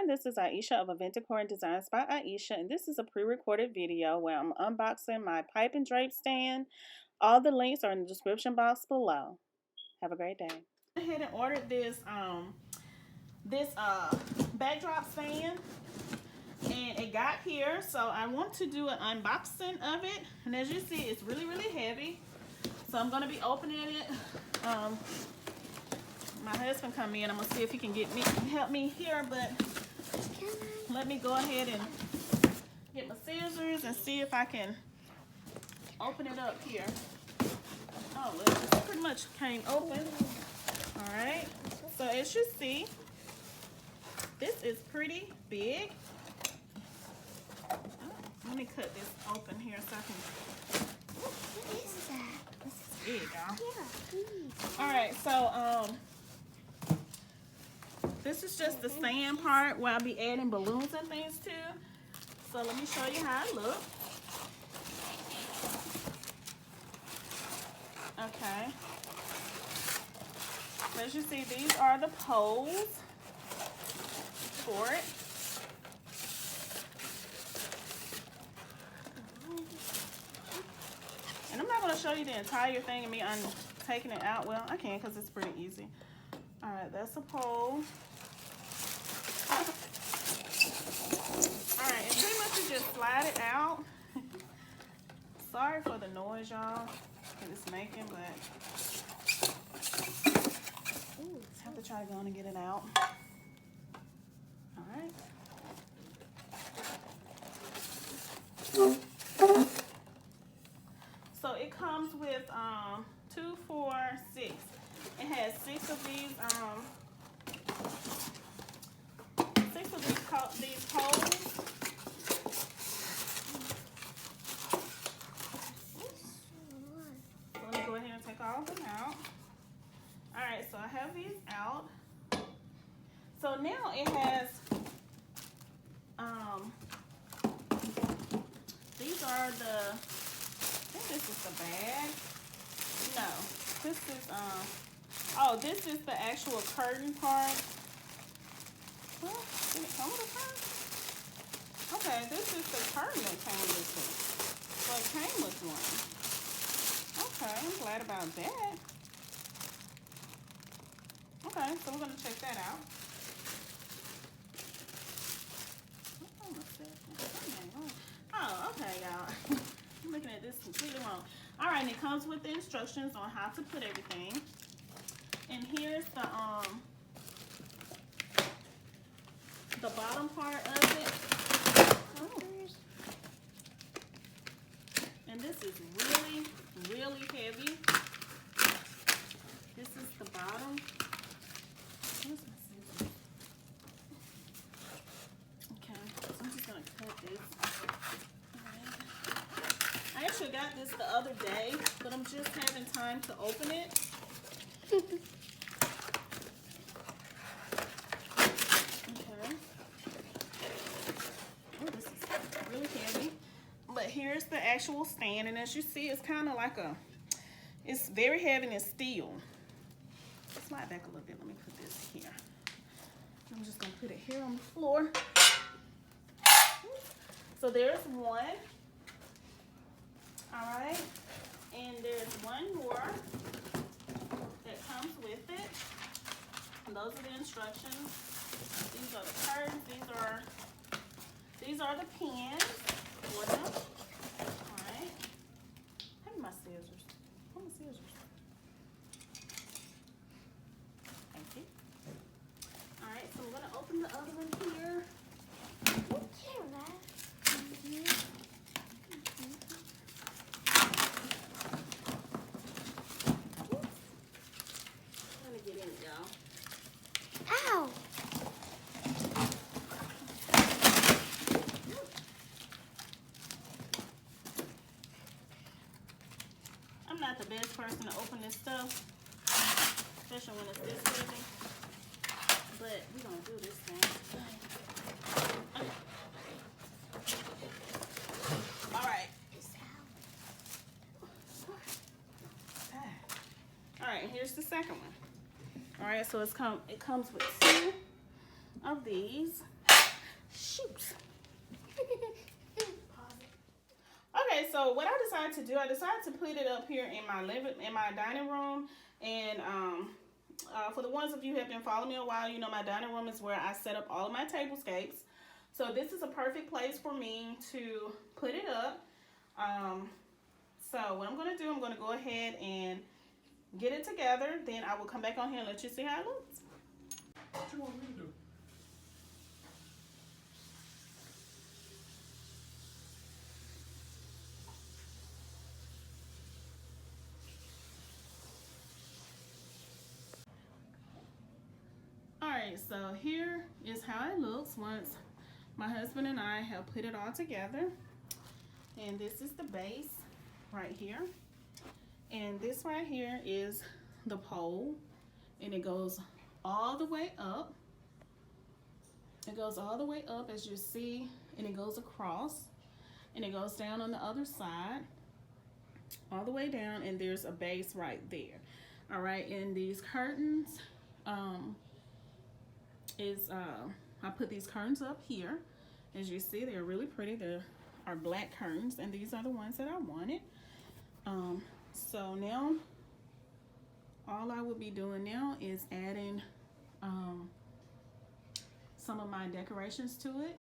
everyone, this is Aisha of Decor and Designs by Aisha, and this is a pre-recorded video where I'm unboxing my pipe and drape stand. All the links are in the description box below. Have a great day. I went ahead and ordered this backdrop stand, and it got here, so I want to do an unboxing of it. And as you see, it's really heavy, so I'm going to be opening it. My husband come in. I'm gonna see if he can help me here, but let me go ahead and get my scissors and see if I can open it up here. Oh, look, it pretty much came open. All right, so as you see, this is pretty big. Let me cut this open here so I can. What is that? There you go. Yeah. All right, so this is just the stand part where I'll be adding balloons and things to. So let me show you how it looks. Okay. As you see, these are the poles for it. And I'm not going to show you the entire thing and me taking it out. Well, I can because it's pretty easy. All right, that's a pole. Alright, and pretty much you just slide it out. Sorry for the noise, y'all, that it's making, but have to try to go on and get it out. Alright. So it comes with 2, 4, 6. It has 6 of these these poles. So let me go ahead and take all of them out. Alright, so I have these out. So now it has these are the, I think this is the bag. No, this is oh, this is the actual curtain part. Well, did it come with a curtain? Okay, this is the curtain that came with it. So it came with one. Okay, I'm glad about that. Okay, so we're gonna check that out. Oh, okay, y'all. I'm looking at this completely wrong. All right, and it comes with the instructions on how to put everything. And here's the bottom part of it. Oh. And this is really heavy. This is the bottom. Where's my scissors? Okay, so I'm just gonna cut this. I actually got this the other day, but I'm just having time to open it. Okay. Oh, this is really heavy. But here's the actual stand, and as you see, it's kind of like it's very heavy and it's steel. Slide back a little bit. Let me put this here. I'm just gonna put it here on the floor. So there's one. All right, and there's one more that comes with it. And those are the instructions. These are the curtains. These are the pins for them. All right. Have my scissors. Where are my scissors? Thank you. All right, so I'm gonna open the other one here. Ow! I'm not the best person to open this stuff, especially when it's this heavy. But we're gonna do this thing. Okay. All right. All right, here's the second one. All right, so it comes with 2 of these. Shoot. Okay, so what I decided to do, I decided to put it up here in my dining room, and for the ones of you who have been following me a while, you know my dining room is where I set up all of my tablescapes. So this is a perfect place for me to put it up. So what I'm going to do, I'm going to go ahead and get it together. Then I will come back on here and let you see how it looks. What you want me to do? Alright, so here is how it looks once my husband and I have put it all together. And this is the base right here. And this right here is the pole. And it goes all the way up. It goes all the way up, as you see, and it goes across. And it goes down on the other side. All the way down, and there's a base right there. Alright, and these curtains, I put these curtains up here. As you see, they're really pretty. They are black curtains, and these are the ones that I wanted. So now all I will be doing now is adding some of my decorations to it.